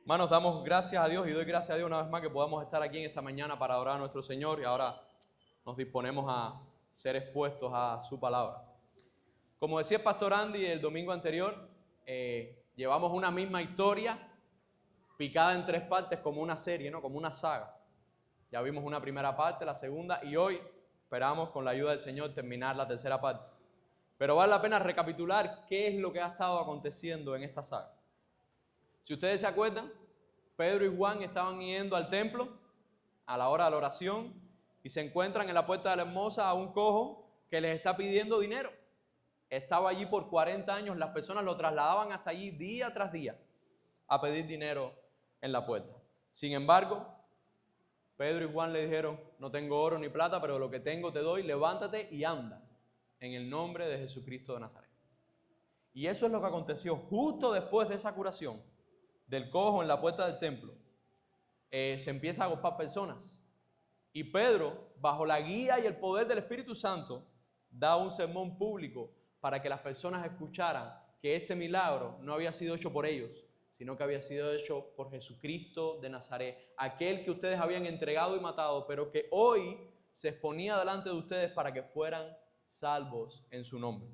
Hermanos, damos gracias a Dios y doy gracias a Dios una vez más que podamos estar aquí en esta mañana para adorar a nuestro Señor y ahora nos disponemos a ser expuestos a su palabra. Como decía el pastor Andy el domingo anterior, llevamos una misma historia picada en 3 partes como una serie, ¿no? Como una saga. Ya vimos una primera parte, la segunda y hoy esperamos con la ayuda del Señor terminar la tercera parte. Pero vale la pena recapitular qué es lo que ha estado aconteciendo en esta saga. Si ustedes se acuerdan, Pedro y Juan estaban yendo al templo a la hora de la oración y se encuentran en la puerta de la Hermosa a un cojo que les está pidiendo dinero. Estaba allí por 40 años, las personas lo trasladaban hasta allí día tras día a pedir dinero en la puerta. Sin embargo, Pedro y Juan le dijeron, no tengo oro ni plata, pero lo que tengo te doy, levántate y anda en el nombre de Jesucristo de Nazaret. Y eso es lo que aconteció justo después de esa curación del cojo en la puerta del templo. Se empieza a agrupar personas y Pedro, bajo la guía y el poder del Espíritu Santo, da un sermón público para que las personas escucharan que este milagro no había sido hecho por ellos, sino que había sido hecho por Jesucristo de Nazaret, aquel que ustedes habían entregado y matado, pero que hoy se exponía delante de ustedes para que fueran salvos en su nombre.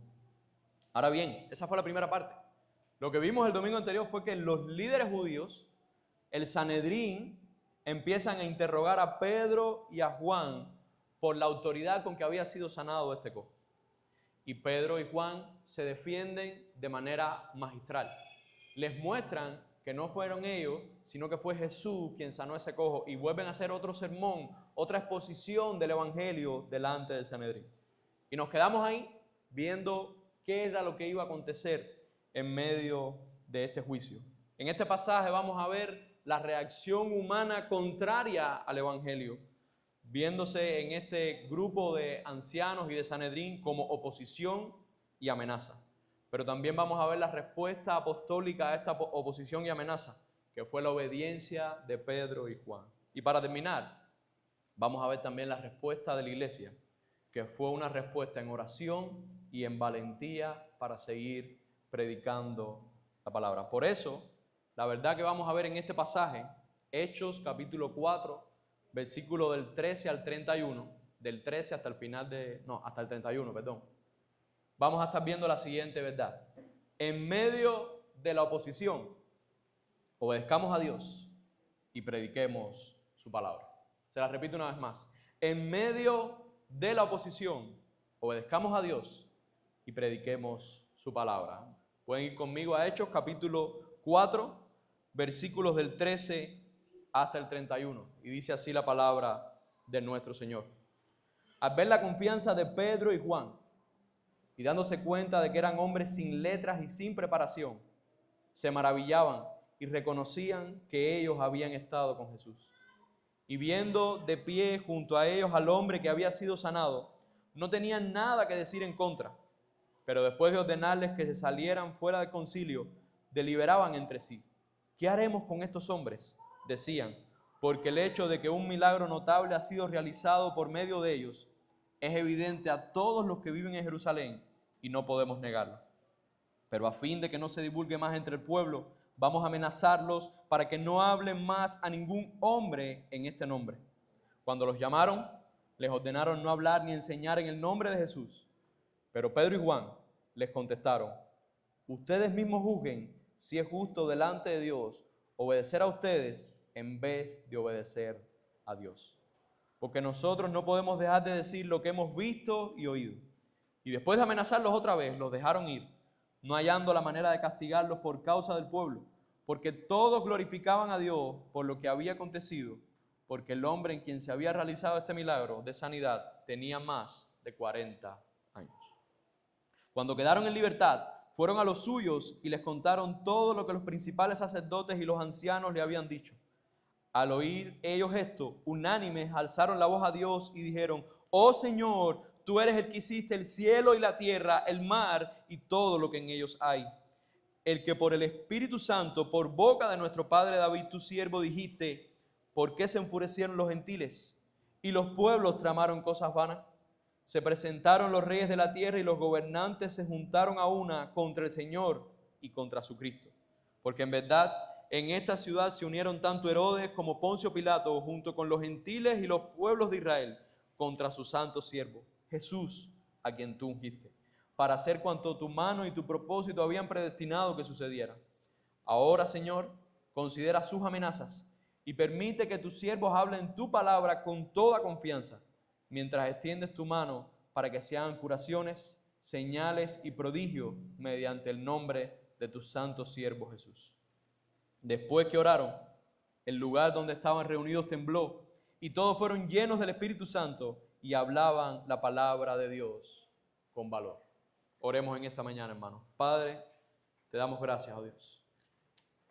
Ahora bien, esa fue la primera parte. Lo que vimos el domingo anterior fue que los líderes judíos, el Sanedrín, empiezan a interrogar a Pedro y a Juan por la autoridad con que había sido sanado este cojo. Y Pedro y Juan se defienden de manera magistral. Les muestran que no fueron ellos, sino que fue Jesús quien sanó ese cojo y vuelven a hacer otro sermón, otra exposición del Evangelio delante del Sanedrín. Y nos quedamos ahí viendo qué era lo que iba a acontecer en medio de este juicio. En este pasaje vamos a ver la reacción humana contraria al Evangelio, viéndose en este grupo de ancianos y de Sanedrín como oposición y amenaza. Pero también vamos a ver la respuesta apostólica a esta oposición y amenaza, que fue la obediencia de Pedro y Juan. Y para terminar, vamos a ver también la respuesta de la iglesia, que fue una respuesta en oración y en valentía para seguir predicando la palabra. Por eso, la verdad que vamos a ver en este pasaje, Hechos capítulo 4, versículo del 13 al 31, del 13 hasta el final hasta el 31, perdón. Vamos a estar viendo la siguiente verdad. En medio de la oposición, obedezcamos a Dios y prediquemos su palabra. Se la repito una vez más. En medio de la oposición, obedezcamos a Dios y prediquemos su palabra. Pueden ir conmigo a Hechos capítulo 4, versículos del 13 hasta el 31. Y dice así la palabra de nuestro Señor. Al ver la confianza de Pedro y Juan, y dándose cuenta de que eran hombres sin letras y sin preparación, se maravillaban y reconocían que ellos habían estado con Jesús. Y viendo de pie junto a ellos al hombre que había sido sanado, no tenían nada que decir en contra. Pero después de ordenarles que se salieran fuera del concilio, deliberaban entre sí. ¿Qué haremos con estos hombres?, decían, porque el hecho de que un milagro notable ha sido realizado por medio de ellos es evidente a todos los que viven en Jerusalén y no podemos negarlo. Pero a fin de que no se divulgue más entre el pueblo, vamos a amenazarlos para que no hablen más a ningún hombre en este nombre. Cuando los llamaron, les ordenaron no hablar ni enseñar en el nombre de Jesús. Pero Pedro y Juan les contestaron, ustedes mismos juzguen si es justo delante de Dios obedecer a ustedes en vez de obedecer a Dios. Porque nosotros no podemos dejar de decir lo que hemos visto y oído. Y después de amenazarlos otra vez, los dejaron ir, no hallando la manera de castigarlos por causa del pueblo, porque todos glorificaban a Dios por lo que había acontecido, porque el hombre en quien se había realizado este milagro de sanidad tenía más de 40 años. Cuando quedaron en libertad, fueron a los suyos y les contaron todo lo que los principales sacerdotes y los ancianos le habían dicho. Al oír ellos esto, unánimes alzaron la voz a Dios y dijeron, oh Señor, tú eres el que hiciste el cielo y la tierra, el mar y todo lo que en ellos hay. El que por el Espíritu Santo, por boca de nuestro padre David, tu siervo, dijiste, ¿por qué se enfurecieron los gentiles y los pueblos tramaron cosas vanas? Se presentaron los reyes de la tierra y los gobernantes se juntaron a una contra el Señor y contra su Cristo. Porque en verdad en esta ciudad se unieron tanto Herodes como Poncio Pilato, junto con los gentiles y los pueblos de Israel, contra su santo siervo, Jesús, a quien tú ungiste, para hacer cuanto tu mano y tu propósito habían predestinado que sucediera. Ahora, Señor, considera sus amenazas y permite que tus siervos hablen tu palabra con toda confianza, mientras extiendes tu mano para que se hagan curaciones, señales y prodigios mediante el nombre de tu santo siervo Jesús. Después que oraron, el lugar donde estaban reunidos tembló y todos fueron llenos del Espíritu Santo y hablaban la palabra de Dios con valor. Oremos en esta mañana, hermanos. Padre, te damos gracias, oh Dios.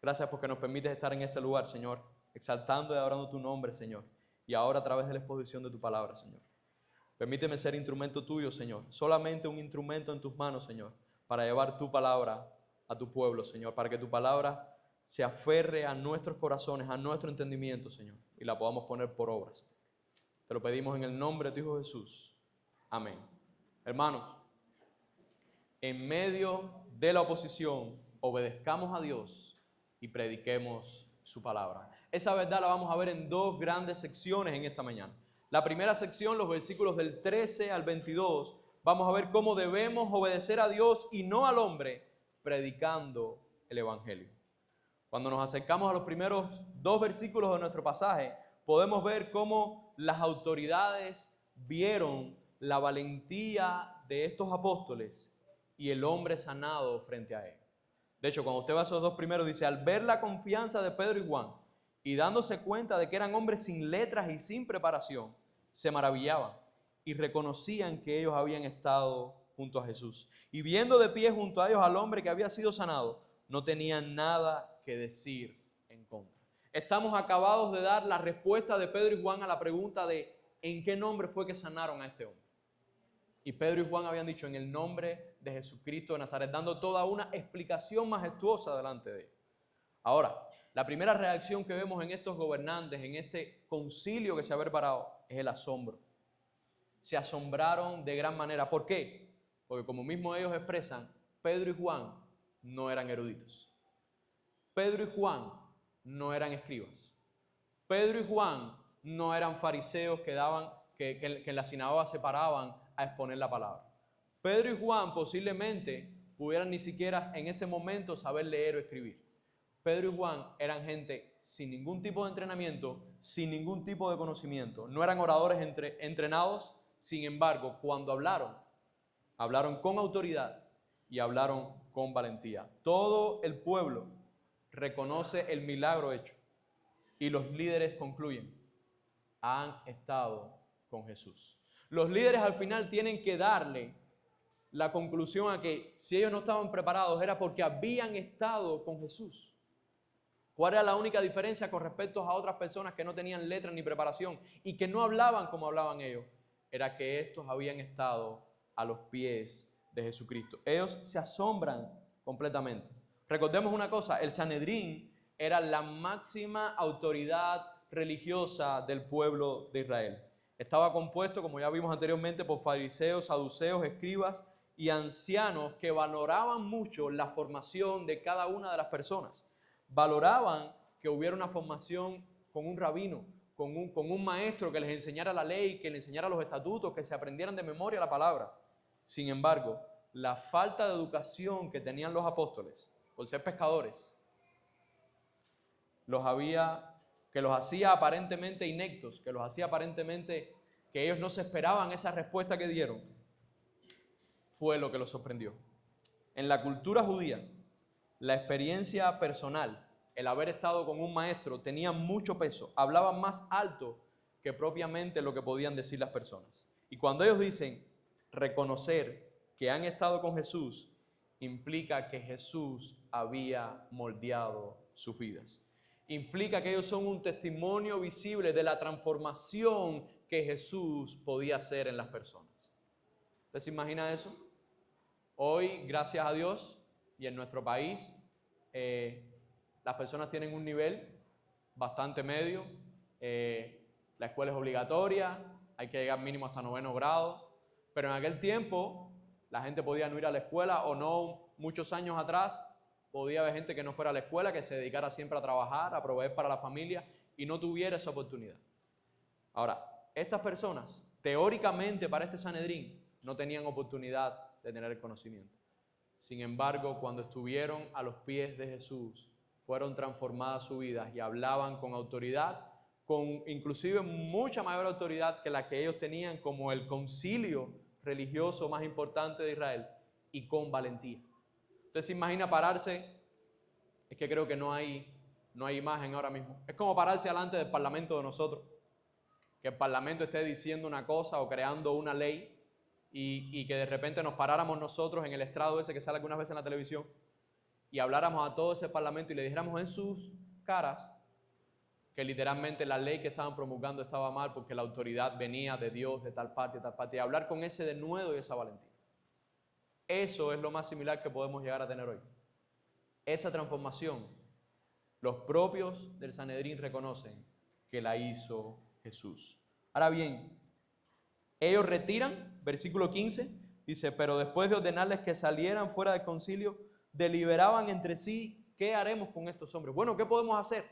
Gracias porque nos permites estar en este lugar, Señor, exaltando y adorando tu nombre, Señor, y ahora a través de la exposición de tu palabra, Señor. Permíteme ser instrumento tuyo, Señor, solamente un instrumento en tus manos, Señor, para llevar tu palabra a tu pueblo, Señor, para que tu palabra se aferre a nuestros corazones, a nuestro entendimiento, Señor, y la podamos poner por obra, Señor. Te lo pedimos en el nombre de tu Hijo Jesús. Amén. Hermanos, en medio de la oposición, obedezcamos a Dios y prediquemos su palabra. Esa verdad la vamos a ver en dos grandes secciones en esta mañana. La primera sección, los versículos del 13 al 22, vamos a ver cómo debemos obedecer a Dios y no al hombre, predicando el Evangelio. Cuando nos acercamos a los primeros dos versículos de nuestro pasaje, podemos ver cómo las autoridades vieron la valentía de estos apóstoles y el hombre sanado frente a él. De hecho, cuando usted va a esos dos primeros, dice, al ver la confianza de Pedro y Juan y dándose cuenta de que eran hombres sin letras y sin preparación, se maravillaban y reconocían que ellos habían estado junto a Jesús. Y viendo de pie junto a ellos al hombre que había sido sanado, no tenían nada que decir en contra. Estamos acabados de dar la respuesta de Pedro y Juan a la pregunta de ¿en qué nombre fue que sanaron a este hombre? Y Pedro y Juan habían dicho en el nombre de Jesucristo de Nazaret, dando toda una explicación majestuosa delante de ellos. Ahora, la primera reacción que vemos en estos gobernantes, en este concilio que se ha preparado, es el asombro. Se asombraron de gran manera. ¿Por qué? Porque como mismo ellos expresan, Pedro y Juan no eran eruditos. Pedro y Juan no eran escribas. Pedro y Juan no eran fariseos que en la sinagoga se paraban a exponer la palabra. Pedro y Juan posiblemente pudieran ni siquiera en ese momento saber leer o escribir. Pedro y Juan eran gente sin ningún tipo de entrenamiento, sin ningún tipo de conocimiento. No eran oradores entrenados, sin embargo, cuando hablaron con autoridad y hablaron con valentía. Todo el pueblo reconoce el milagro hecho y los líderes concluyen, han estado con Jesús. Los líderes al final tienen que darle la conclusión a que si ellos no estaban preparados era porque habían estado con Jesús. ¿Cuál era la única diferencia con respecto a otras personas que no tenían letra ni preparación y que no hablaban como hablaban ellos? Era que estos habían estado a los pies de Jesucristo. Ellos se asombran completamente. Recordemos una cosa, el Sanedrín era la máxima autoridad religiosa del pueblo de Israel. Estaba compuesto, como ya vimos anteriormente, por fariseos, saduceos, escribas y ancianos que valoraban mucho la formación de cada una de las personas. Valoraban que hubiera una formación con un rabino, con un maestro que les enseñara la ley, que les enseñara los estatutos, que se aprendieran de memoria la palabra. Sin embargo, la falta de educación que tenían los apóstoles por ser pescadores, que los hacía aparentemente ineptos, que los hacía aparentemente que ellos no se esperaban esa respuesta que dieron, fue lo que los sorprendió. En la cultura judía, la experiencia personal, el haber estado con un maestro, tenía mucho peso, hablaban más alto que propiamente lo que podían decir las personas. Y cuando ellos dicen reconocer que han estado con Jesús, implica que Jesús había moldeado sus vidas. Implica que ellos son un testimonio visible de la transformación que Jesús podía hacer en las personas. ¿Usted se imagina eso? Hoy, gracias a Dios, y en nuestro país, las personas tienen un nivel bastante medio. La escuela es obligatoria, hay que llegar mínimo hasta 9º grado. Pero en aquel tiempo, la gente podía no ir a la escuela o no, muchos años atrás, podía haber gente que no fuera a la escuela, que se dedicara siempre a trabajar, a proveer para la familia y no tuviera esa oportunidad. Ahora, estas personas, teóricamente para este Sanedrín, no tenían oportunidad de tener el conocimiento. Sin embargo, cuando estuvieron a los pies de Jesús, fueron transformadas sus vidas y hablaban con autoridad, con inclusive mucha mayor autoridad que la que ellos tenían como el concilio religioso más importante de Israel, y con valentía. Usted se imagina pararse, es que creo que no hay imagen ahora mismo, es como pararse delante del parlamento de nosotros, que el parlamento esté diciendo una cosa o creando una ley y que de repente nos paráramos nosotros en el estrado ese que sale algunas veces en la televisión y habláramos a todo ese parlamento y le dijéramos en sus caras que literalmente la ley que estaban promulgando estaba mal porque la autoridad venía de Dios, de tal parte, y hablar con ese denuedo y esa valentía. Eso es lo más similar que podemos llegar a tener hoy. Esa transformación, los propios del Sanedrín reconocen que la hizo Jesús. Ahora bien, ellos retiran, versículo 15, dice, pero después de ordenarles que salieran fuera del concilio, deliberaban entre sí, ¿qué haremos con estos hombres? Bueno, ¿qué podemos hacer?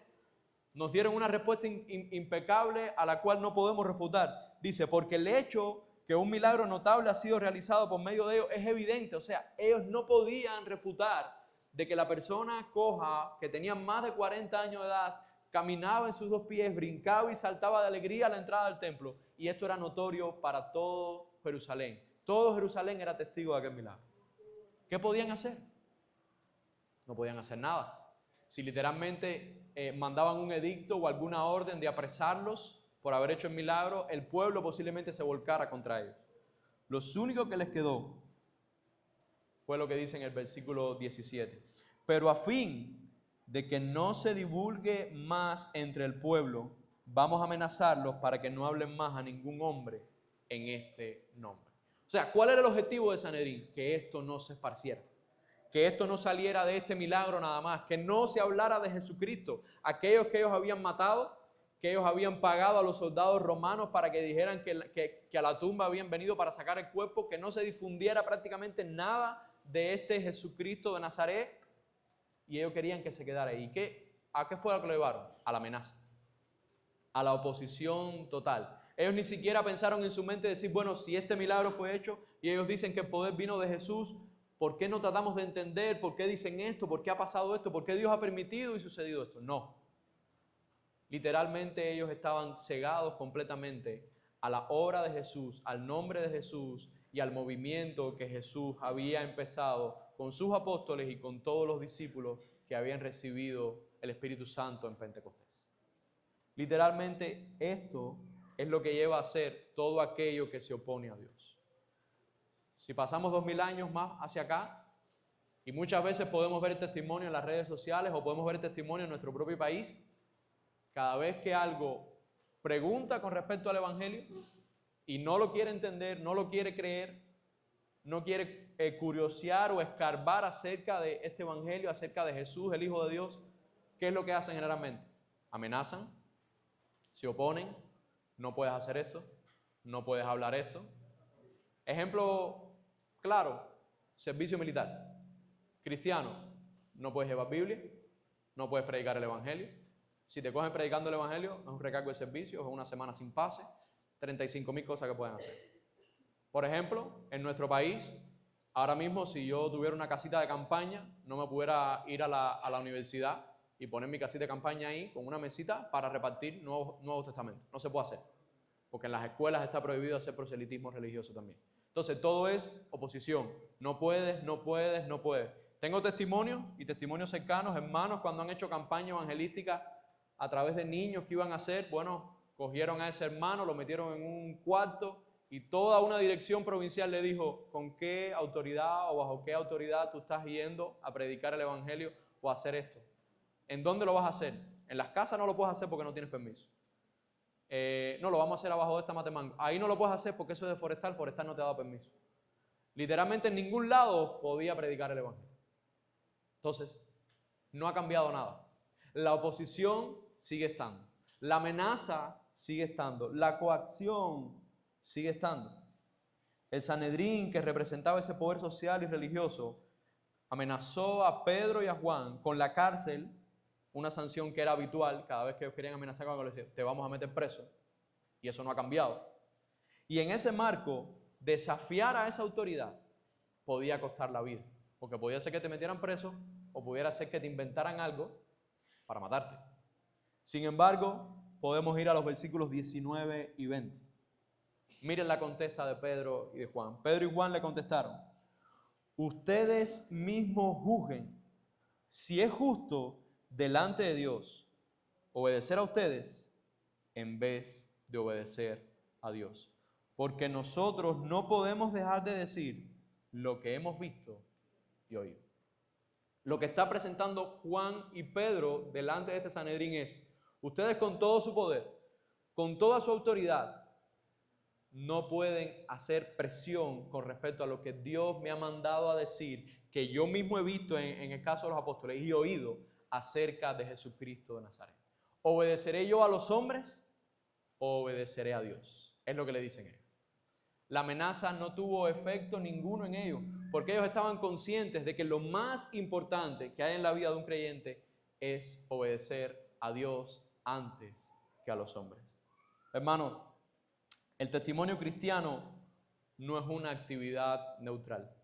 Nos dieron una respuesta impecable a la cual no podemos refutar. Dice, porque el hecho que un milagro notable ha sido realizado por medio de ellos es evidente. O sea, ellos no podían refutar de que la persona coja, que tenía más de 40 años de edad, caminaba en sus dos pies, brincaba y saltaba de alegría a la entrada del templo. Y esto era notorio para todo Jerusalén. Todo Jerusalén era testigo de aquel milagro. ¿Qué podían hacer? No podían hacer nada. Si literalmente mandaban un edicto o alguna orden de apresarlos por haber hecho el milagro, el pueblo posiblemente se volcara contra ellos. Lo único que les quedó fue lo que dice en el versículo 17. Pero a fin de que no se divulgue más entre el pueblo, vamos a amenazarlos para que no hablen más a ningún hombre en este nombre. O sea, ¿cuál era el objetivo de Sanedrín? Que esto no se esparciera. Que esto no saliera de este milagro nada más, que no se hablara de Jesucristo. Aquellos que ellos habían matado, que ellos habían pagado a los soldados romanos para que dijeran que a la tumba habían venido para sacar el cuerpo, que no se difundiera prácticamente nada de este Jesucristo de Nazaret, y ellos querían que se quedara ahí. ¿A qué fue lo que lo llevaron? A la amenaza, a la oposición total. Ellos ni siquiera pensaron en su mente decir, bueno, si este milagro fue hecho y ellos dicen que el poder vino de Jesús, ¿por qué no tratamos de entender por qué dicen esto? ¿Por qué ha pasado esto? ¿Por qué Dios ha permitido y sucedido esto? No. Literalmente ellos estaban cegados completamente a la obra de Jesús, al nombre de Jesús y al movimiento que Jesús había empezado con sus apóstoles y con todos los discípulos que habían recibido el Espíritu Santo en Pentecostés. Literalmente esto es lo que lleva a hacer todo aquello que se opone a Dios. Si pasamos 2000 años más hacia acá, y muchas veces podemos ver el testimonio en las redes sociales o podemos ver el testimonio en nuestro propio país, cada vez que algo pregunta con respecto al Evangelio y no lo quiere entender, no lo quiere creer, no quiere curiosear o escarbar acerca de este Evangelio, acerca de Jesús, el Hijo de Dios, ¿qué es lo que hacen generalmente? Amenazan, se oponen, no puedes hacer esto, no puedes hablar esto. Ejemplo claro, servicio militar. Cristiano, no puedes llevar Biblia, no puedes predicar el Evangelio. Si te cogen predicando el Evangelio, es un recargo de servicio, es una semana sin pase, 35,000 cosas que pueden hacer. Por ejemplo, en nuestro país, ahora mismo si yo tuviera una casita de campaña, no me pudiera ir a la universidad y poner mi casita de campaña ahí con una mesita para repartir Nuevos Testamentos. No se puede hacer, porque en las escuelas está prohibido hacer proselitismo religioso también. Entonces todo es oposición. No puedes, no puedes, no puedes. Tengo testimonios y testimonios cercanos, hermanos, cuando han hecho campaña evangelística a través de niños que iban a hacer, bueno, cogieron a ese hermano, lo metieron en un cuarto y toda una dirección provincial le dijo con qué autoridad o bajo qué autoridad tú estás yendo a predicar el Evangelio o a hacer esto. ¿En dónde lo vas a hacer? En las casas no lo puedes hacer porque no tienes permiso. No, lo vamos a hacer abajo de esta mata de mango. Ahí no lo puedes hacer porque eso es de forestal no te ha dado permiso. Literalmente en ningún lado podía predicar el Evangelio. Entonces, no ha cambiado nada. La oposición sigue estando. La amenaza sigue estando. La coacción sigue estando. El Sanedrín, que representaba ese poder social y religioso, amenazó a Pedro y a Juan con la cárcel, una sanción que era habitual cada vez que ellos querían amenazar con algo, les decían, te vamos a meter preso, y eso no ha cambiado. Y en ese marco, desafiar a esa autoridad podía costar la vida, porque podía ser que te metieran preso o pudiera ser que te inventaran algo para matarte. Sin embargo, podemos ir a los versículos 19 y 20. Miren la contesta de Pedro y de Juan. Pedro y Juan le contestaron, ustedes mismos juzguen si es justo delante de Dios obedecer a ustedes en vez de obedecer a Dios. Porque nosotros no podemos dejar de decir lo que hemos visto y oído. Lo que está presentando Juan y Pedro delante de este Sanedrín es, ustedes con todo su poder, con toda su autoridad, no pueden hacer presión con respecto a lo que Dios me ha mandado a decir, que yo mismo he visto en el caso de los apóstoles y oído acerca de Jesucristo de Nazaret. ¿Obedeceré yo a los hombres o obedeceré a Dios? Es lo que le dicen ellos. La amenaza no tuvo efecto ninguno en ellos, porque ellos estaban conscientes de que lo más importante que hay en la vida de un creyente es obedecer a Dios antes que a los hombres. Hermano, el testimonio cristiano no es una actividad neutral.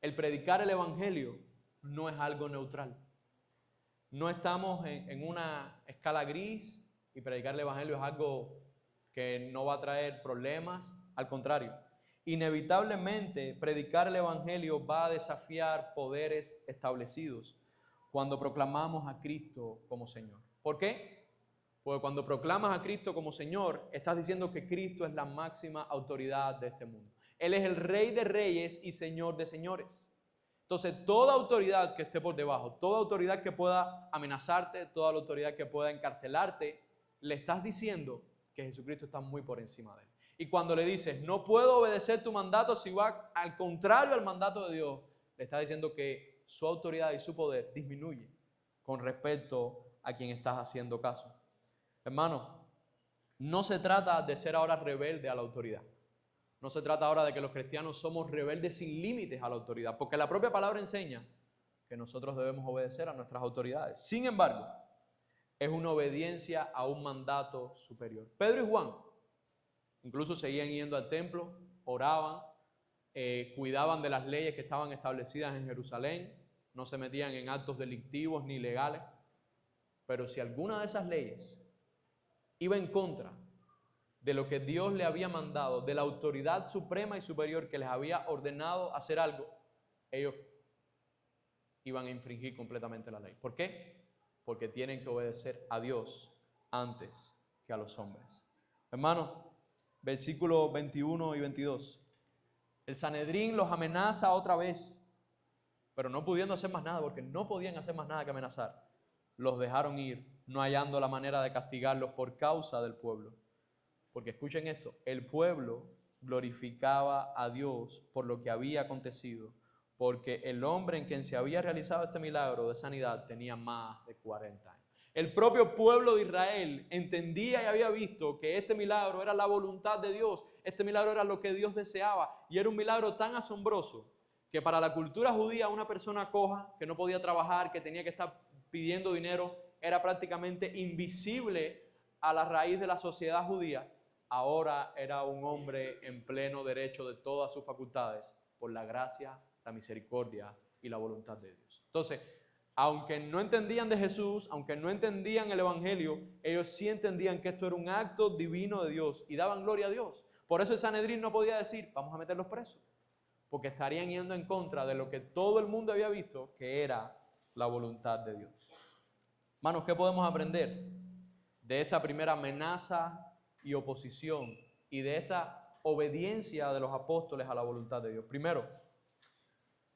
El predicar el evangelio no es algo neutral. No estamos en una escala gris y predicar el evangelio es algo que no va a traer problemas. Al contrario, inevitablemente predicar el evangelio va a desafiar poderes establecidos cuando proclamamos a Cristo como Señor. ¿Por qué? Porque cuando proclamas a Cristo como Señor, estás diciendo que Cristo es la máxima autoridad de este mundo. Él es el Rey de reyes y Señor de señores. Entonces, toda autoridad que esté por debajo, toda autoridad que pueda amenazarte, toda la autoridad que pueda encarcelarte, le estás diciendo que Jesucristo está muy por encima de él. Y cuando le dices, no puedo obedecer tu mandato si va al contrario al mandato de Dios, le estás diciendo que su autoridad y su poder disminuye con respecto a quien estás haciendo caso. Hermano, no se trata de ser ahora rebelde a la autoridad. No se trata ahora de que los cristianos somos rebeldes sin límites a la autoridad, porque la propia palabra enseña que nosotros debemos obedecer a nuestras autoridades. Sin embargo, es una obediencia a un mandato superior. Pedro y Juan incluso seguían yendo al templo, oraban, cuidaban de las leyes que estaban establecidas en Jerusalén, no se metían en actos delictivos ni legales, pero si alguna de esas leyes iba en contra de lo que Dios le había mandado, de la autoridad suprema y superior que les había ordenado hacer algo, ellos iban a infringir completamente la ley. ¿Por qué? Porque tienen que obedecer a Dios antes que a los hombres. Hermano, versículos 21 y 22. El Sanedrín los amenaza otra vez, pero no pudiendo hacer más nada, porque no podían hacer más nada que amenazar. Los dejaron ir, no hallando la manera de castigarlos por causa del pueblo. Porque escuchen esto, el pueblo glorificaba a Dios por lo que había acontecido, porque el hombre en quien se había realizado este milagro de sanidad tenía más de 40 años. El propio pueblo de Israel entendía y había visto que este milagro era la voluntad de Dios, este milagro era lo que Dios deseaba y era un milagro tan asombroso que para la cultura judía una persona coja, que no podía trabajar, que tenía que estar pidiendo dinero, era prácticamente invisible a la raíz de la sociedad judía. Ahora era un hombre en pleno derecho de todas sus facultades por la gracia, la misericordia y la voluntad de Dios. Entonces, aunque no entendían de Jesús, aunque no entendían el evangelio, ellos sí entendían que esto era un acto divino de Dios y daban gloria a Dios. Por eso el Sanedrín no podía decir, vamos a meterlos presos, porque estarían yendo en contra de lo que todo el mundo había visto, que era la voluntad de Dios. Hermanos, ¿qué podemos aprender de esta primera amenaza y oposición y de esta obediencia de los apóstoles a la voluntad de Dios? Primero,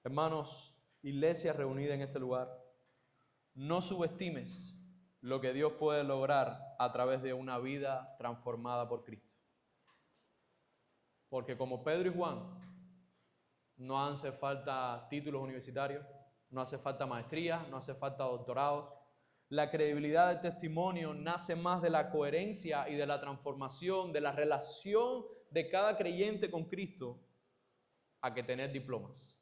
hermanos, iglesia reunida en este lugar, no subestimes lo que Dios puede lograr a través de una vida transformada por Cristo. Porque como Pedro y Juan, no hace falta títulos universitarios, no hace falta maestría, no hace falta doctorados. La credibilidad del testimonio nace más de la coherencia y de la transformación, de la relación de cada creyente con Cristo, a que tener diplomas.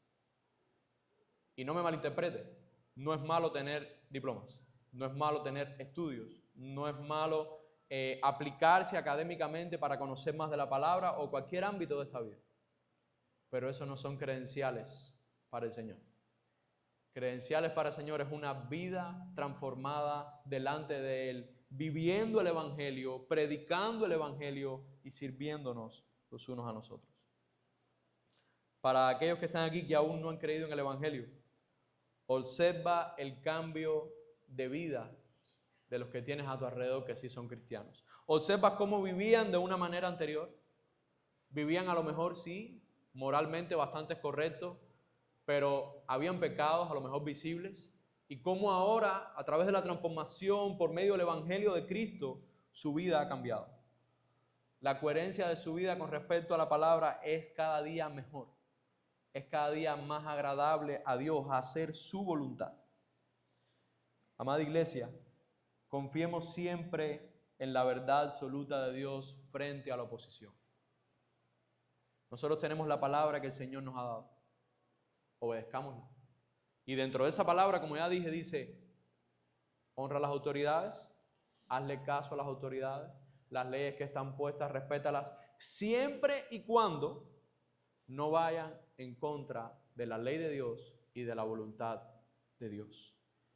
Y no me malinterprete, no es malo tener diplomas, no es malo tener estudios, no es malo aplicarse académicamente para conocer más de la palabra o cualquier ámbito de esta vida. Pero eso no son credenciales para el Señor. Credenciales para el Señor es una vida transformada delante de Él, viviendo el Evangelio, predicando el Evangelio y sirviéndonos los unos a nosotros. Para aquellos que están aquí que aún no han creído en el Evangelio, observa el cambio de vida de los que tienes a tu alrededor que sí son cristianos. Observa cómo vivían de una manera anterior. Vivían a lo mejor, sí, moralmente bastante correctos, pero habían pecados a lo mejor visibles. Y cómo ahora, a través de la transformación por medio del Evangelio de Cristo, su vida ha cambiado. La coherencia de su vida con respecto a la palabra es cada día mejor. Es cada día más agradable a Dios, a hacer su voluntad. Amada iglesia, confiemos siempre en la verdad absoluta de Dios frente a la oposición. Nosotros tenemos la palabra que el Señor nos ha dado. Obedezcámosla. Y dentro de esa palabra, como ya dije, dice, honra a las autoridades, hazle caso a las autoridades, las leyes que están puestas, respétalas, siempre y cuando no vayan en contra de la ley de Dios y de la voluntad de Dios.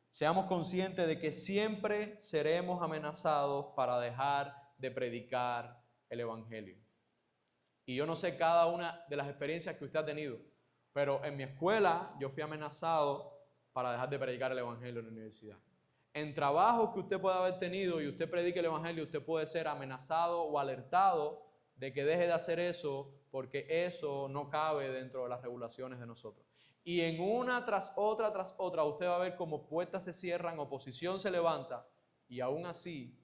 Seamos conscientes de que siempre seremos amenazados para dejar de predicar el Evangelio. Y yo no sé cada una de las experiencias que usted ha tenido, pero en mi escuela yo fui amenazado para dejar de predicar el Evangelio en la universidad. En trabajos que usted pueda haber tenido y usted predique el Evangelio, usted puede ser amenazado o alertado de que deje de hacer eso porque eso no cabe dentro de las regulaciones de nosotros. Y en una tras otra, usted va a ver cómo puertas se cierran, oposición se levanta y aún así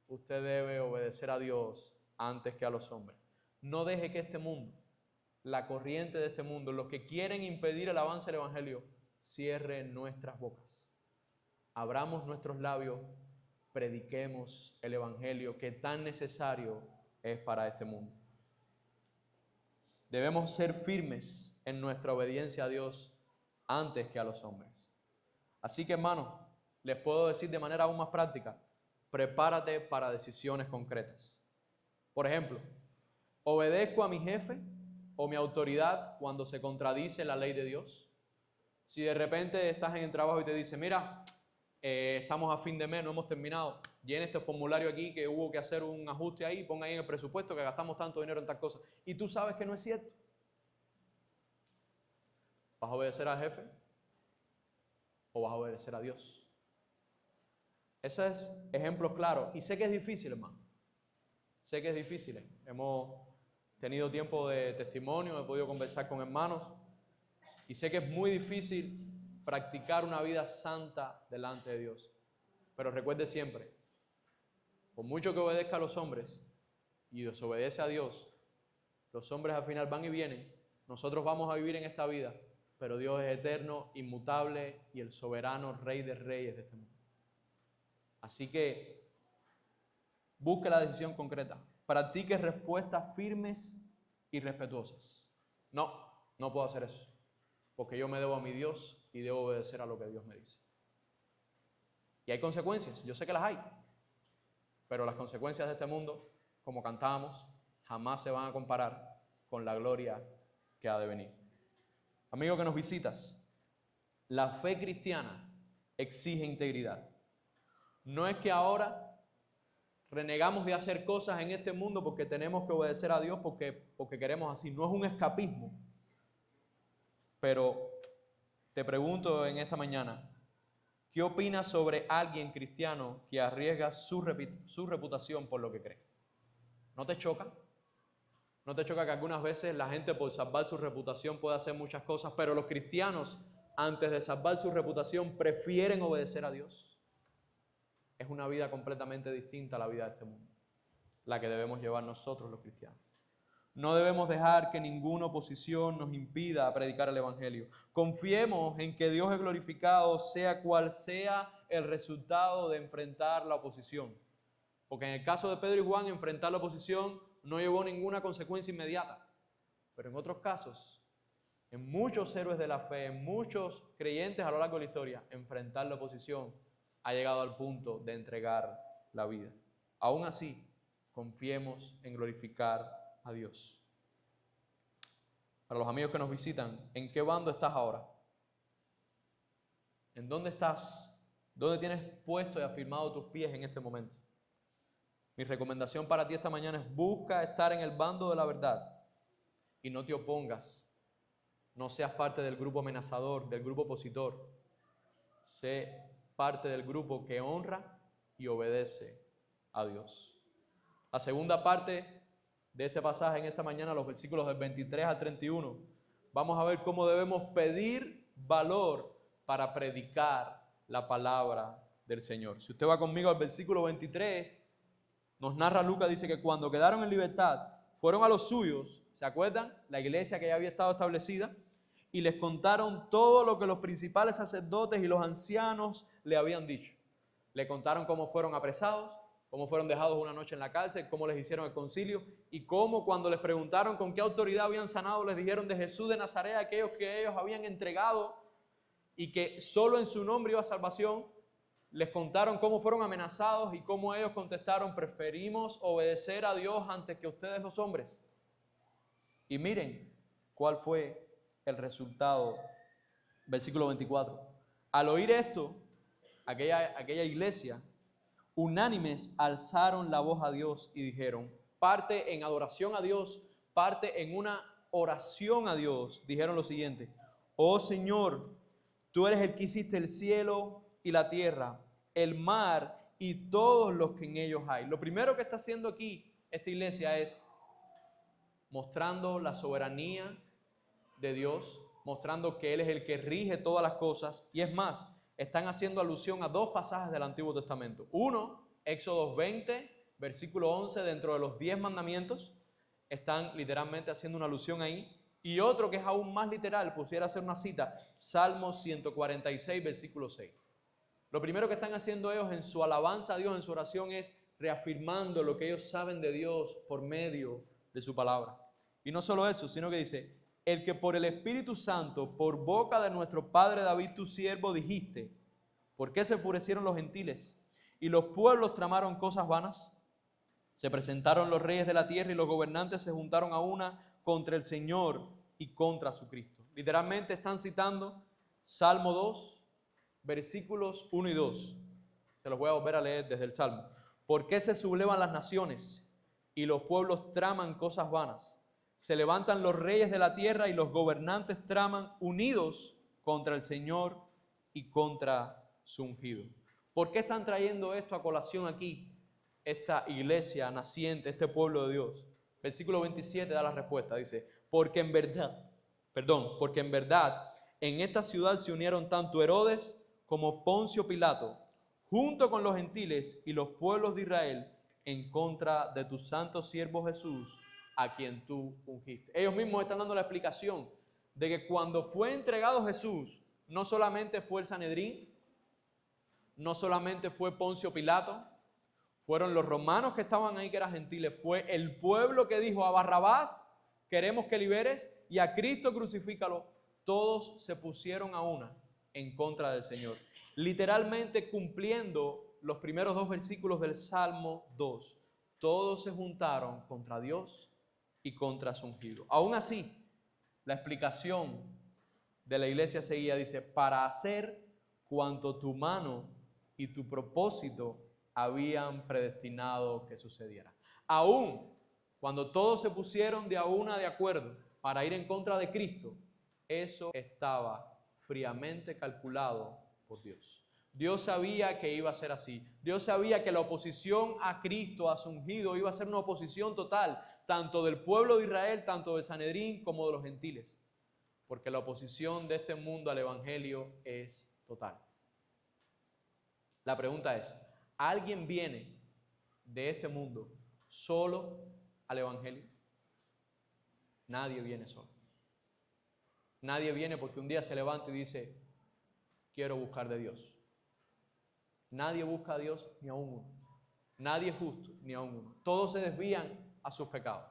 usted debe obedecer a Dios antes que a los hombres. No deje que este mundo, la corriente de este mundo, los que quieren impedir el avance del Evangelio, cierre nuestras bocas. Abramos nuestros labios, prediquemos el Evangelio que tan necesario es para este mundo. Debemos ser firmes en nuestra obediencia a Dios antes que a los hombres. Así que, hermanos, les puedo decir de manera aún más práctica, prepárate para decisiones concretas. Por ejemplo, ¿obedezco a mi jefe o mi autoridad cuando se contradice la ley de Dios? Si de repente estás en el trabajo y te dice, mira, estamos a fin de mes, no hemos terminado, llena este formulario aquí que hubo que hacer un ajuste ahí, ponga ahí en el presupuesto que gastamos tanto dinero en tal cosa, y tú sabes que no es cierto. ¿Vas a obedecer al jefe o vas a obedecer a Dios? Ese es ejemplo claro, y sé que es difícil, hermano. Sé que es difícil. Hemos tenido tiempo de testimonio, he podido conversar con hermanos, y sé que es muy difícil practicar una vida santa delante de Dios. Pero recuerde siempre, por mucho que obedezca a los hombres y desobedece a Dios, los hombres al final van y vienen, nosotros vamos a vivir en esta vida, pero Dios es eterno, inmutable y el soberano Rey de Reyes de este mundo. Así que busque la decisión concreta, practique respuestas firmes y respetuosas. No puedo hacer eso, porque yo me debo a mi Dios y debo obedecer a lo que Dios me dice. Y hay consecuencias, yo sé que las hay, pero las consecuencias de este mundo, como cantábamos, jamás se van a comparar con la gloria que ha de venir. Amigo que nos visitas, la fe cristiana exige integridad. No es que ahora renegamos de hacer cosas en este mundo porque tenemos que obedecer a Dios porque queremos así, no es un escapismo. Pero te pregunto en esta mañana, ¿qué opinas sobre alguien cristiano que arriesga su reputación por lo que cree? ¿No te choca? ¿No te choca que algunas veces la gente por salvar su reputación puede hacer muchas cosas, pero los cristianos antes de salvar su reputación prefieren obedecer a Dios? Es una vida completamente distinta a la vida de este mundo, la que debemos llevar nosotros los cristianos. No debemos dejar que ninguna oposición nos impida predicar el Evangelio. Confiemos en que Dios es glorificado, sea cual sea el resultado de enfrentar la oposición. Porque en el caso de Pedro y Juan, enfrentar la oposición no llevó ninguna consecuencia inmediata. Pero en otros casos, en muchos héroes de la fe, en muchos creyentes a lo largo de la historia, enfrentar la oposición ha llegado al punto de entregar la vida. Aún así, confiemos en glorificar a Dios. Para los amigos que nos visitan, ¿en qué bando estás ahora? ¿En dónde estás? ¿Dónde tienes puesto y afirmado tus pies en este momento? Mi recomendación para ti esta mañana es: busca estar en el bando de la verdad y no te opongas. No seas parte del grupo amenazador, del grupo opositor. Sé parte del grupo que honra y obedece a Dios. La segunda parte de este pasaje en esta mañana, los versículos del 23 al 31, vamos a ver cómo debemos pedir valor para predicar la palabra del Señor. Si usted va conmigo al versículo 23, nos narra Lucas, dice que cuando quedaron en libertad, fueron a los suyos, ¿se acuerdan? La iglesia que ya había estado establecida, y les contaron todo lo que los principales sacerdotes y los ancianos le habían dicho. Le contaron cómo fueron apresados, cómo fueron dejados una noche en la cárcel, cómo les hicieron el concilio, y cómo cuando les preguntaron con qué autoridad habían sanado, les dijeron de Jesús de Nazaret, aquellos que ellos habían entregado y que solo en su nombre iba salvación. Les contaron cómo fueron amenazados y cómo ellos contestaron: preferimos obedecer a Dios antes que ustedes los hombres. Y miren cuál fue el resultado. Versículo 24. Al oír esto, aquella iglesia, unánimes, alzaron la voz a Dios y dijeron, parte en adoración a Dios, parte en una oración a Dios, dijeron lo siguiente: oh Señor, tú eres el que hiciste el cielo y la tierra, el mar y todos los que en ellos hay. Lo primero que está haciendo aquí esta iglesia es mostrando la soberanía de Dios, mostrando que Él es el que rige todas las cosas, y es más, están haciendo alusión a dos pasajes del Antiguo Testamento. Uno, Éxodo 20, versículo 11, dentro de los 10 mandamientos, están literalmente haciendo una alusión ahí. Y otro que es aún más literal, pusiera ser una cita, Salmo 146, versículo 6. Lo primero que están haciendo ellos en su alabanza a Dios, en su oración, es reafirmando lo que ellos saben de Dios por medio de su palabra. Y no solo eso, sino que dice: el que por el Espíritu Santo, por boca de nuestro padre David, tu siervo, dijiste, ¿por qué se enfurecieron los gentiles y los pueblos tramaron cosas vanas? Se presentaron los reyes de la tierra y los gobernantes se juntaron a una contra el Señor y contra su Cristo. Literalmente están citando Salmo 2, versículos 1 y 2. Se los voy a volver a leer desde el Salmo. ¿Por qué se sublevan las naciones y los pueblos traman cosas vanas? Se levantan los reyes de la tierra y los gobernantes traman unidos contra el Señor y contra su ungido. ¿Por qué están trayendo esto a colación aquí? Esta iglesia naciente, este pueblo de Dios. Versículo 27 da la respuesta, dice: porque en verdad en esta ciudad se unieron tanto Herodes como Poncio Pilato, junto con los gentiles y los pueblos de Israel, en contra de tu santo siervo Jesús, a quien tú ungiste. Ellos mismos están dando la explicación de que cuando fue entregado Jesús, no solamente fue el Sanedrín, no solamente fue Poncio Pilato, fueron los romanos que estaban ahí, que eran gentiles, fue el pueblo que dijo: a Barrabás queremos que liberes y a Cristo crucifícalo. Todos se pusieron a una en contra del Señor, literalmente cumpliendo los primeros 2 versículos del Salmo 2. Todos se juntaron contra Dios y contra su ungido. Aún así, la explicación de la iglesia seguía, dice: para hacer cuanto tu mano y tu propósito habían predestinado que sucediera. Aún cuando todos se pusieron de a una de acuerdo para ir en contra de Cristo, eso estaba fríamente calculado por Dios. Dios sabía que iba a ser así. Dios sabía que la oposición a Cristo, a su ungido, iba a ser una oposición total, tanto del pueblo de Israel, tanto del Sanedrín como de los gentiles, porque la oposición de este mundo al evangelio es total. La pregunta es: ¿alguien viene de este mundo solo al evangelio? Nadie viene solo. Nadie viene porque un día se levanta y dice: quiero buscar de Dios. Nadie busca a Dios, ni aun uno. Nadie es justo, ni aun uno. Todos se desvían a sus pecados.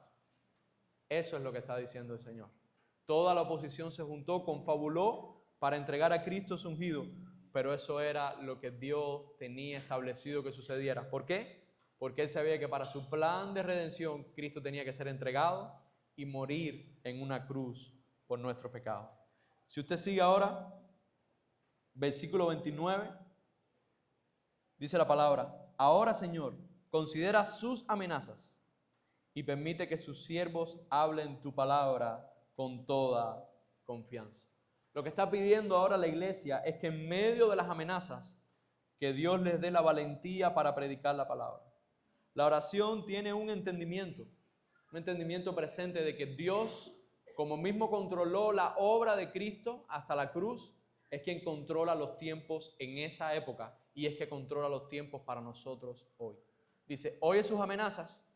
Eso es lo que está diciendo el Señor. Toda la oposición se juntó, confabuló para entregar a Cristo su ungido, pero eso era lo que Dios tenía establecido que sucediera. ¿Por qué? Porque Él sabía que para su plan de redención, Cristo tenía que ser entregado y morir en una cruz por nuestros pecados. Si usted sigue ahora, versículo 29, dice la palabra: ahora, Señor, considera sus amenazas y permite que sus siervos hablen tu palabra con toda confianza. Lo que está pidiendo ahora la iglesia es que en medio de las amenazas, que Dios les dé la valentía para predicar la palabra. La oración tiene un entendimiento presente de que Dios, como mismo controló la obra de Cristo hasta la cruz, es quien controla los tiempos en esa época y es que controla los tiempos para nosotros hoy. Dice, oye sus amenazas,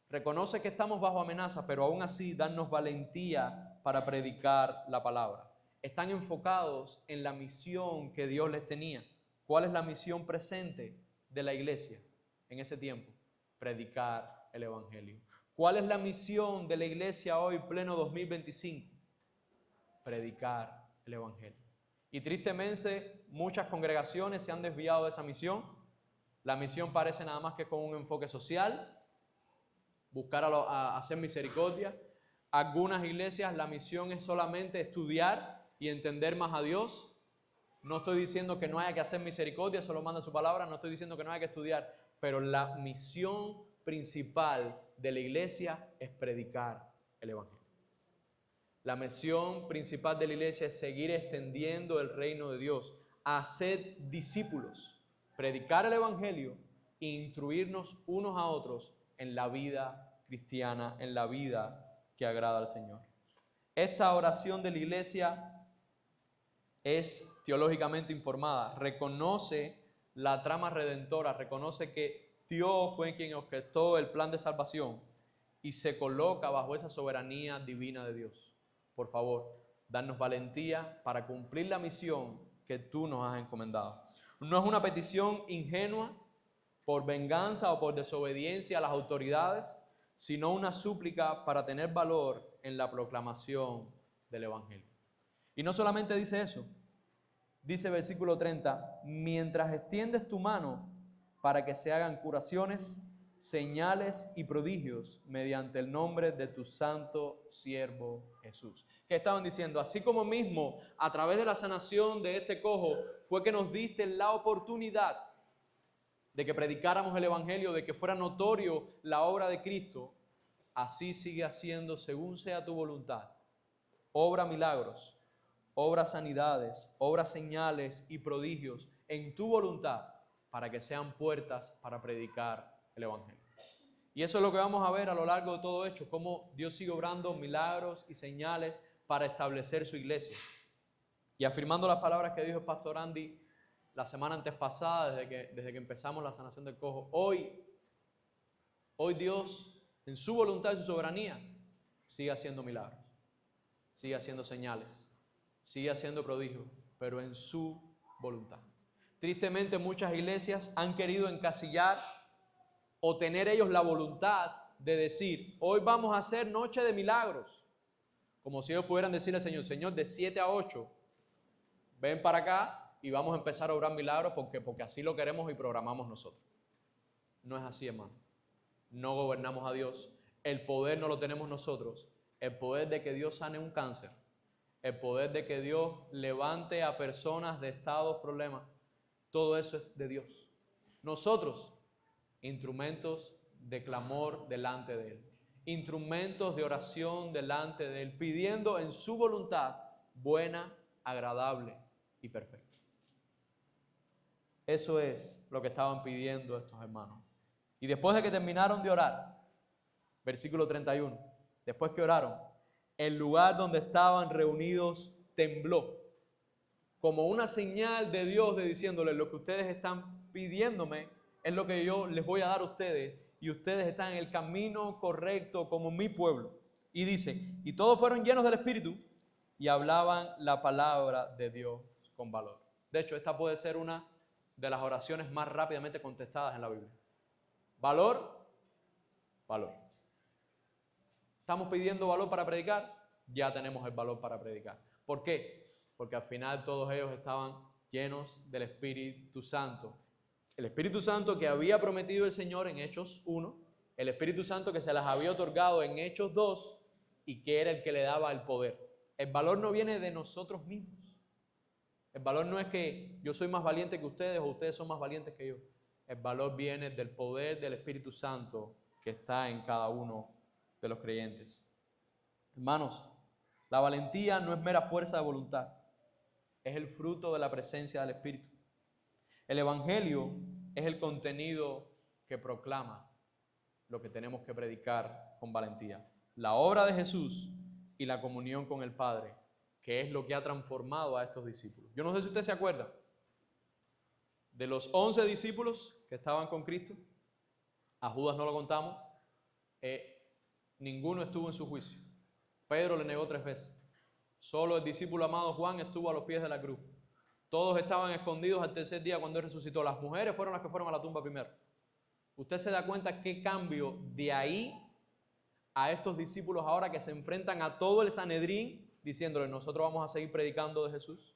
reconoce que estamos bajo amenaza, pero aún así danos valentía para predicar la palabra. Están enfocados en la misión que Dios les tenía. ¿Cuál es la misión presente de la iglesia en ese tiempo? Predicar el evangelio. ¿Cuál es la misión de la iglesia hoy, pleno 2025? Predicar el evangelio. Y tristemente, muchas congregaciones se han desviado de esa misión. La misión parece nada más que con un enfoque social, buscar a hacer misericordia. Algunas iglesias la misión es solamente estudiar y entender más a Dios. No estoy diciendo que no haya que hacer misericordia, eso lo manda su palabra, no estoy diciendo que no haya que estudiar, pero la misión principal de la iglesia es predicar el evangelio. La misión principal de la iglesia es seguir extendiendo el reino de Dios, hacer discípulos, predicar el evangelio e instruirnos unos a otros en la vida cristiana, en la vida que agrada al Señor. Esta oración de la iglesia es teológicamente informada, reconoce la trama redentora, reconoce que Dios fue quien orquestó el plan de salvación y se coloca bajo esa soberanía divina de Dios. Por favor, danos valentía para cumplir la misión que tú nos has encomendado. No es una petición ingenua por venganza o por desobediencia a las autoridades, sino una súplica para tener valor en la proclamación del evangelio. Y no solamente dice eso, dice versículo 30, mientras extiendes tu mano para que se hagan curaciones, señales y prodigios mediante el nombre de tu santo siervo Jesús. ¿Qué estaban diciendo? Así como mismo a través de la sanación de este cojo fue que nos diste la oportunidad de que predicáramos el evangelio, de que fuera notorio la obra de Cristo, así sigue haciendo según sea tu voluntad. Obra milagros, obra sanidades, obra señales y prodigios en tu voluntad para que sean puertas para predicar el evangelio. Y eso es lo que vamos a ver a lo largo de todo esto, cómo Dios sigue obrando milagros y señales para establecer su iglesia. Y afirmando las palabras que dijo el pastor Andy la semana antes pasada, desde que empezamos la sanación del cojo, hoy Dios, en su voluntad y su soberanía, sigue haciendo milagros, sigue haciendo señales, sigue haciendo prodigios, pero en su voluntad. Tristemente, muchas iglesias han querido encasillar o tener ellos la voluntad de decir, hoy vamos a hacer noche de milagros, como si ellos pudieran decirle al Señor, Señor, de 7 a 8, ven para acá y vamos a empezar a obrar milagros porque así lo queremos y programamos nosotros. No es así, hermano. No gobernamos a Dios. El poder no lo tenemos nosotros. El poder de que Dios sane un cáncer. El poder de que Dios levante a personas de estados, problemas. Todo eso es de Dios. Nosotros, instrumentos de clamor delante de Él. Instrumentos de oración delante de Él. Pidiendo en su voluntad buena, agradable y perfecta. Eso es lo que estaban pidiendo estos hermanos. Y después de que terminaron de orar, versículo 31, después que oraron, el lugar donde estaban reunidos tembló, como una señal de Dios de diciéndoles, lo que ustedes están pidiéndome es lo que yo les voy a dar a ustedes, y ustedes están en el camino correcto como mi pueblo. Y dice, y todos fueron llenos del Espíritu y hablaban la palabra de Dios con valor. De hecho, esta puede ser una de las oraciones más rápidamente contestadas en la Biblia. Valor, valor. ¿Estamos pidiendo valor para predicar? ya tenemos el valor para predicar. ¿Por qué? Porque al final todos ellos estaban llenos del Espíritu Santo. El Espíritu Santo que había prometido el Señor en Hechos 1, el Espíritu Santo que se las había otorgado en Hechos 2 y que era el que le daba el poder. El valor no viene de nosotros mismos. El valor no es que yo soy más valiente que ustedes o ustedes son más valientes que yo. El valor viene del poder del Espíritu Santo que está en cada uno de los creyentes. Hermanos, la valentía no es mera fuerza de voluntad, es el fruto de la presencia del Espíritu. El Evangelio es el contenido que proclama lo que tenemos que predicar con valentía. La obra de Jesús y la comunión con el Padre, que es lo que ha transformado a estos discípulos. Yo no sé si usted se acuerda, de los 11 discípulos que estaban con Cristo, a Judas no lo contamos, ninguno estuvo en su juicio. Pedro le negó 3 veces. Solo el discípulo amado Juan estuvo a los pies de la cruz. Todos estaban escondidos al tercer día cuando Él resucitó. Las mujeres fueron las que fueron a la tumba primero. Usted se da cuenta qué cambio de ahí a estos discípulos ahora que se enfrentan a todo el Sanedrín diciéndole: nosotros vamos a seguir predicando de Jesús.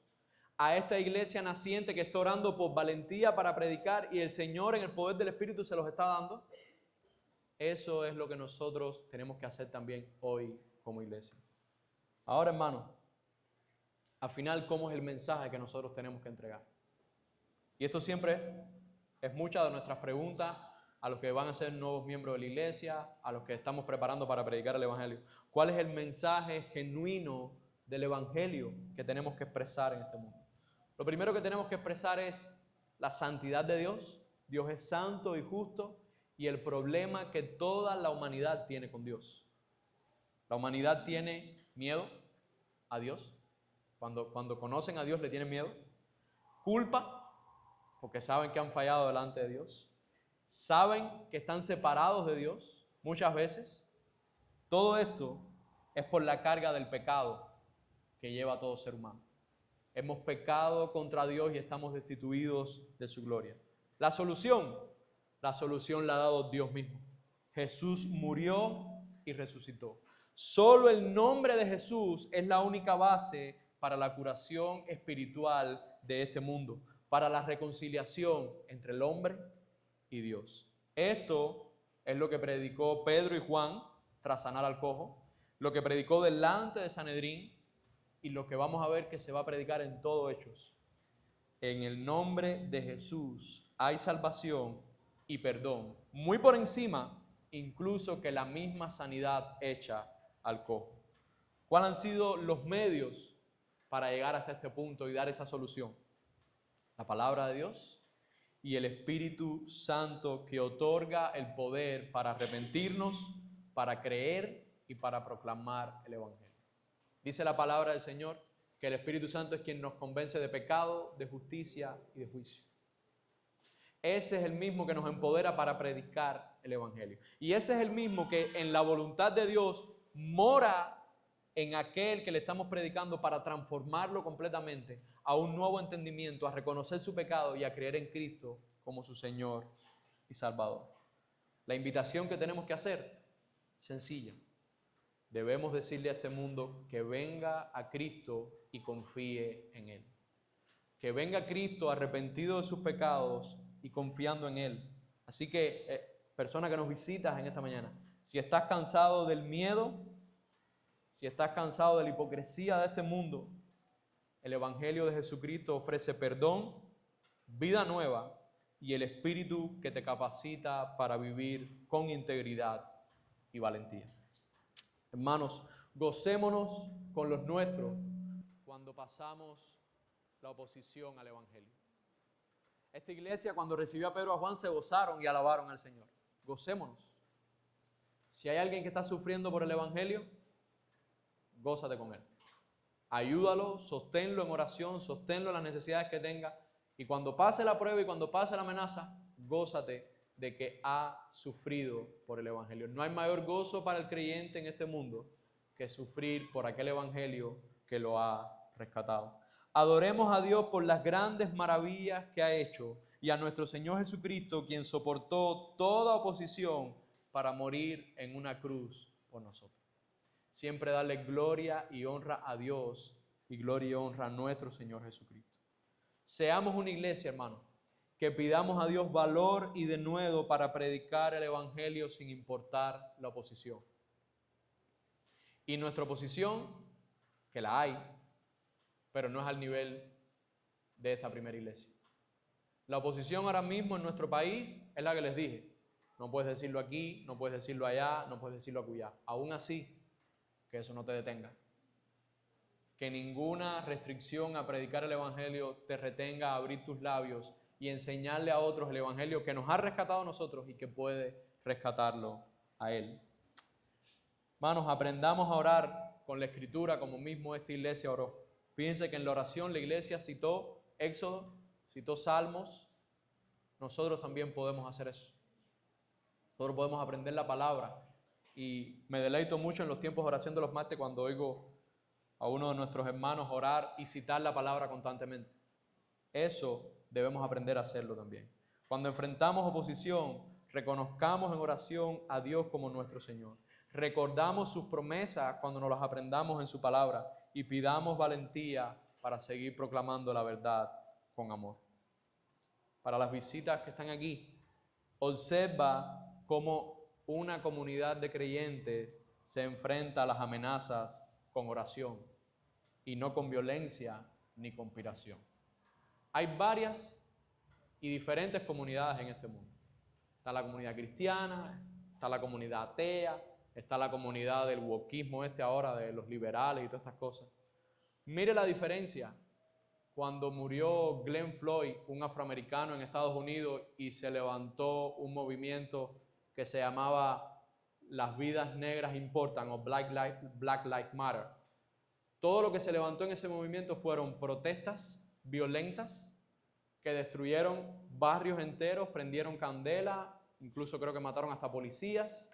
A esta iglesia naciente que está orando por valentía para predicar y el Señor en el poder del Espíritu se los está dando. Eso es lo que nosotros tenemos que hacer también hoy como iglesia. Ahora, hermano, al final, ¿cómo es el mensaje que nosotros tenemos que entregar? Y esto siempre es muchas de nuestras preguntas a los que van a ser nuevos miembros de la iglesia, a los que estamos preparando para predicar el Evangelio. ¿Cuál es el mensaje genuino del Evangelio que tenemos que expresar en este mundo? Lo primero que tenemos que expresar es la santidad de Dios. Dios es santo y justo y el problema que toda la humanidad tiene con Dios. La humanidad tiene miedo a Dios. Cuando conocen a Dios le tienen miedo. Culpa, porque saben que han fallado delante de Dios. Saben que están separados de Dios muchas veces. Todo esto es por la carga del pecado que lleva a todo ser humano. Hemos pecado contra Dios y estamos destituidos de su gloria. La solución la ha dado Dios mismo. Jesús murió y resucitó. Solo el nombre de Jesús es la única base para la curación espiritual de este mundo, para la reconciliación entre el hombre y Dios. Esto es lo que predicó Pedro y Juan tras sanar al cojo, lo que predicó delante de Sanedrín y lo que vamos a ver que se va a predicar en todo Hechos. En el nombre de Jesús hay salvación y perdón, muy por encima incluso que la misma sanidad hecha al cojo. ¿Cuáles han sido los medios para llegar hasta este punto y dar esa solución? La palabra de Dios y el Espíritu Santo que otorga el poder para arrepentirnos, para creer y para proclamar el Evangelio. Dice la palabra del Señor que el Espíritu Santo es quien nos convence de pecado, de justicia y de juicio. Ese es el mismo que nos empodera para predicar el Evangelio. Y ese es el mismo que en la voluntad de Dios mora en aquel que le estamos predicando para transformarlo completamente a un nuevo entendimiento, a reconocer su pecado y a creer en Cristo como su Señor y Salvador. La invitación que tenemos que hacer es sencilla. Debemos decirle a este mundo que venga a Cristo y confíe en Él. Que venga a Cristo arrepentido de sus pecados y confiando en Él. Así que, persona que nos visitas en esta mañana, si estás cansado del miedo, si estás cansado de la hipocresía de este mundo, el Evangelio de Jesucristo ofrece perdón, vida nueva y el Espíritu que te capacita para vivir con integridad y valentía. Hermanos, gocémonos con los nuestros cuando pasamos la oposición al Evangelio. Esta iglesia, cuando recibió a Pedro y a Juan, se gozaron y alabaron al Señor. Gocémonos. Si hay alguien que está sufriendo por el Evangelio, gózate con él. Ayúdalo, sosténlo en oración, sosténlo en las necesidades que tenga. Y cuando pase la prueba y cuando pase la amenaza, gózate de que ha sufrido por el Evangelio. No hay mayor gozo para el creyente en este mundo que sufrir por aquel Evangelio que lo ha rescatado. Adoremos a Dios por las grandes maravillas que ha hecho y a nuestro Señor Jesucristo, quien soportó toda oposición para morir en una cruz por nosotros. siempre darle gloria y honra a Dios y gloria y honra a nuestro Señor Jesucristo. Seamos una iglesia, hermano, que pidamos a Dios valor y denuedo para predicar el Evangelio sin importar la oposición. Y nuestra oposición, que la hay, pero no es al nivel de esta primera iglesia. La oposición ahora mismo en nuestro país es la que les dije. No puedes decirlo aquí, no puedes decirlo allá, no puedes decirlo acullá. Aún así, que eso no te detenga. Que ninguna restricción a predicar el Evangelio te retenga a abrir tus labios y enseñarle a otros el Evangelio que nos ha rescatado a nosotros y que puede rescatarlo a Él. Hermanos, aprendamos a orar con la Escritura como mismo esta iglesia oró. Fíjense que en la oración la iglesia citó Éxodo, citó Salmos. Nosotros también podemos hacer eso. Nosotros podemos aprender la palabra. Y me deleito mucho en los tiempos de oración de los martes cuando oigo a uno de nuestros hermanos orar y citar la palabra constantemente. Eso debemos aprender a hacerlo también. Cuando enfrentamos oposición, reconozcamos en oración a Dios como nuestro Señor. Recordamos sus promesas cuando nos las aprendamos en su palabra y pidamos valentía para seguir proclamando la verdad con amor. Para las visitas que están aquí, observa cómo una comunidad de creyentes se enfrenta a las amenazas con oración y no con violencia ni conspiración. Hay varias y diferentes comunidades en este mundo. Está la comunidad cristiana, está la comunidad atea, está la comunidad del wokismo ahora, de los liberales y todas estas cosas. Mire la diferencia cuando murió Glenn Floyd, un afroamericano en Estados Unidos, y se levantó un movimiento que se llamaba Las vidas negras importan o Black Lives Matter. Todo lo que se levantó en ese movimiento fueron protestas violentas que destruyeron barrios enteros, prendieron candela, incluso creo que mataron hasta policías.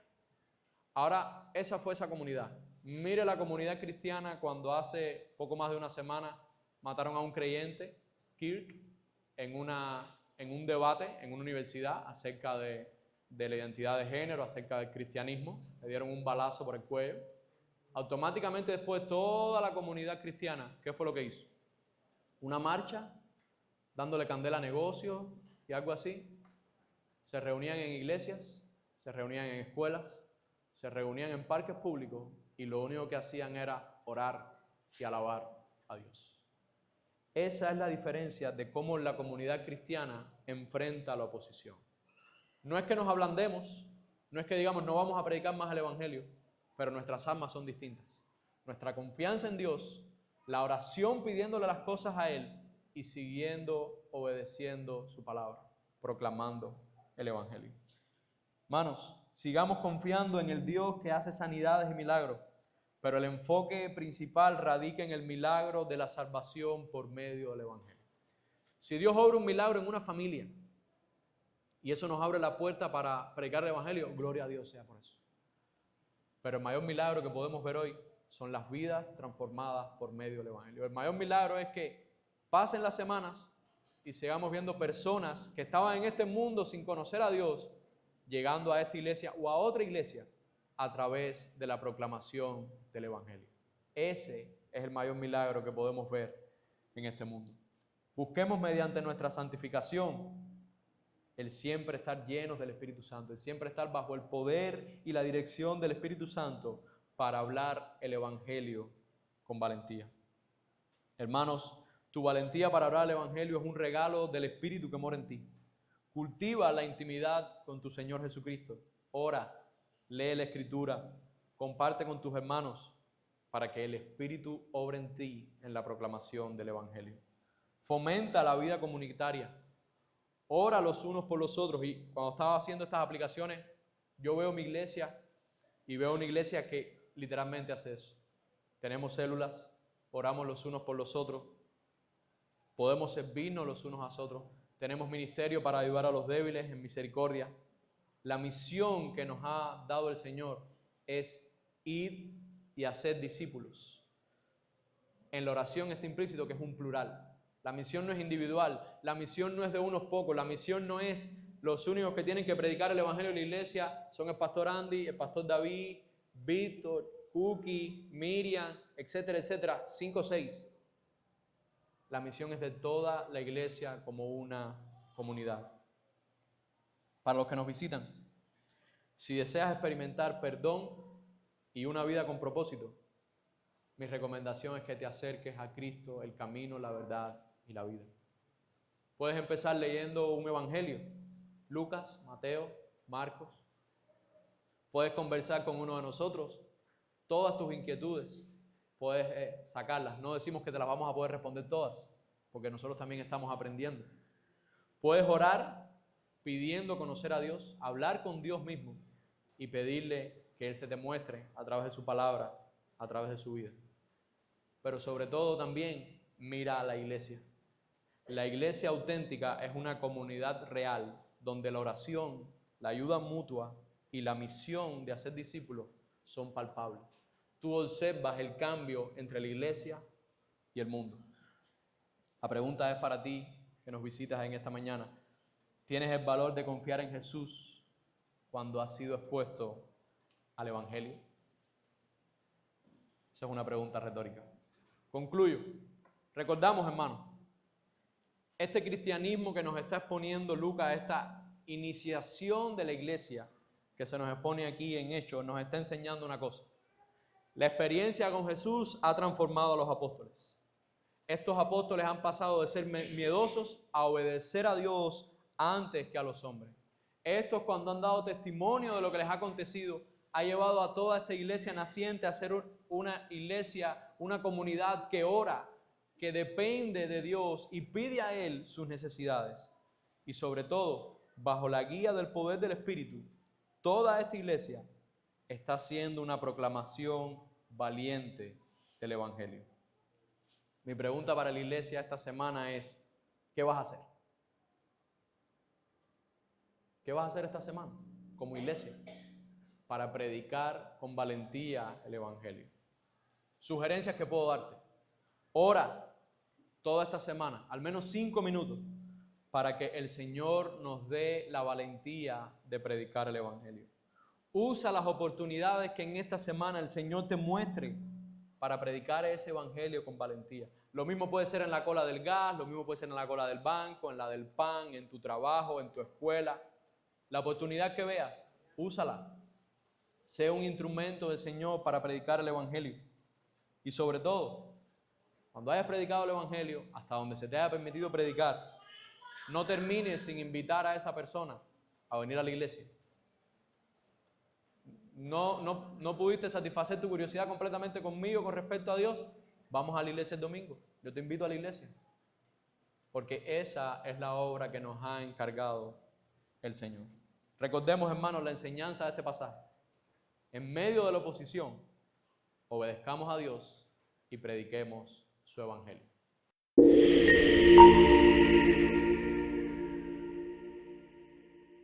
Ahora, esa fue esa comunidad. Mire la comunidad cristiana cuando hace poco más de una semana mataron a un creyente, Kirk, en un debate en una universidad acerca de la identidad de género, acerca del cristianismo. Le dieron un balazo por el cuello. Automáticamente después toda la comunidad cristiana, ¿qué fue lo que hizo? Una marcha, dándole candela a negocios y algo así. Se reunían en iglesias, se reunían en escuelas, se reunían en parques públicos y lo único que hacían era orar y alabar a Dios. Esa es la diferencia de cómo la comunidad cristiana enfrenta la oposición. No es que nos ablandemos, no es que digamos no vamos a predicar más el Evangelio, pero nuestras almas son distintas. Nuestra confianza en Dios, la oración pidiéndole las cosas a Él y siguiendo, obedeciendo su palabra, proclamando el Evangelio. Hermanos, sigamos confiando en el Dios que hace sanidades y milagros, pero el enfoque principal radica en el milagro de la salvación por medio del Evangelio. Si Dios obra un milagro en una familia y eso nos abre la puerta para predicar el Evangelio, gloria a Dios sea por eso. Pero el mayor milagro que podemos ver hoy son las vidas transformadas por medio del Evangelio. El mayor milagro es que pasen las semanas y sigamos viendo personas que estaban en este mundo sin conocer a Dios, llegando a esta iglesia o a otra iglesia a través de la proclamación del Evangelio. Ese es el mayor milagro que podemos ver en este mundo. Busquemos mediante nuestra santificación el siempre estar llenos del Espíritu Santo, el siempre estar bajo el poder y la dirección del Espíritu Santo para hablar el Evangelio con valentía. Hermanos, tu valentía para hablar el Evangelio es un regalo del Espíritu que mora en ti. Cultiva la intimidad con tu Señor Jesucristo. Ora, lee la Escritura, comparte con tus hermanos para que el Espíritu obre en ti en la proclamación del Evangelio. Fomenta la vida comunitaria. Ora los unos por los otros. Y cuando estaba haciendo estas aplicaciones, yo veo mi iglesia y veo una iglesia que literalmente hace eso. Tenemos células, oramos los unos por los otros, podemos servirnos los unos a los otros, tenemos ministerio para ayudar a los débiles en misericordia. La misión que nos ha dado el Señor es ir y hacer discípulos. En la oración está implícito que es un plural. La misión no es individual, la misión no es de unos pocos, la misión no es los únicos que tienen que predicar el Evangelio en la iglesia, son el pastor Andy, el pastor David, Víctor, Cookie, Miriam, etcétera, etcétera, 5 o 6. La misión es de toda la iglesia como una comunidad. Para los que nos visitan, si deseas experimentar perdón y una vida con propósito, mi recomendación es que te acerques a Cristo, el camino, la verdad y la vida. Puedes empezar leyendo un evangelio, Lucas, Mateo, Marcos. Puedes conversar con uno de nosotros, todas tus inquietudes, puedes sacarlas. No decimos que te las vamos a poder responder todas, porque nosotros también estamos aprendiendo. Puedes orar pidiendo conocer a Dios, hablar con Dios mismo y pedirle que Él se te muestre a través de su palabra, a través de su vida. Pero sobre todo también mira a la iglesia. La iglesia auténtica es una comunidad real donde la oración, la ayuda mutua y la misión de hacer discípulos son palpables. Tú observas el cambio entre la iglesia y el mundo. La pregunta es para ti que nos visitas en esta mañana. ¿Tienes el valor de confiar en Jesús cuando has sido expuesto al Evangelio? Esa es una pregunta retórica. Concluyo. Recordamos, hermanos, este cristianismo que nos está exponiendo Lucas, esta iniciación de la iglesia que se nos expone aquí en Hechos, nos está enseñando una cosa. La experiencia con Jesús ha transformado a los apóstoles. Estos apóstoles han pasado de ser miedosos a obedecer a Dios antes que a los hombres. Estos, cuando han dado testimonio de lo que les ha acontecido, ha llevado a toda esta iglesia naciente a ser una iglesia, una comunidad que ora, que depende de Dios y pide a Él sus necesidades. Y sobre todo, bajo la guía del poder del Espíritu, toda esta iglesia está haciendo una proclamación valiente del Evangelio. Mi pregunta para la iglesia esta semana es, ¿qué vas a hacer? ¿Qué vas a hacer esta semana como iglesia para predicar con valentía el Evangelio? Sugerencias que puedo darte. Ora toda esta semana, al menos 5 minutos, para que el Señor nos dé la valentía de predicar el Evangelio. Usa las oportunidades que en esta semana el Señor te muestre para predicar ese Evangelio con valentía. Lo mismo puede ser en la cola del gas, lo mismo puede ser en la cola del banco, en la del pan, en tu trabajo, en tu escuela. La oportunidad que veas, úsala. Sé un instrumento del Señor para predicar el Evangelio. Y sobre todo, cuando hayas predicado el Evangelio, hasta donde se te haya permitido predicar, no termines sin invitar a esa persona a venir a la iglesia. No pudiste satisfacer tu curiosidad completamente conmigo con respecto a Dios. Vamos a la iglesia el domingo. Yo te invito a la iglesia. Porque esa es la obra que nos ha encargado el Señor. Recordemos, hermanos, la enseñanza de este pasaje. En medio de la oposición, obedezcamos a Dios y prediquemos su Evangelio.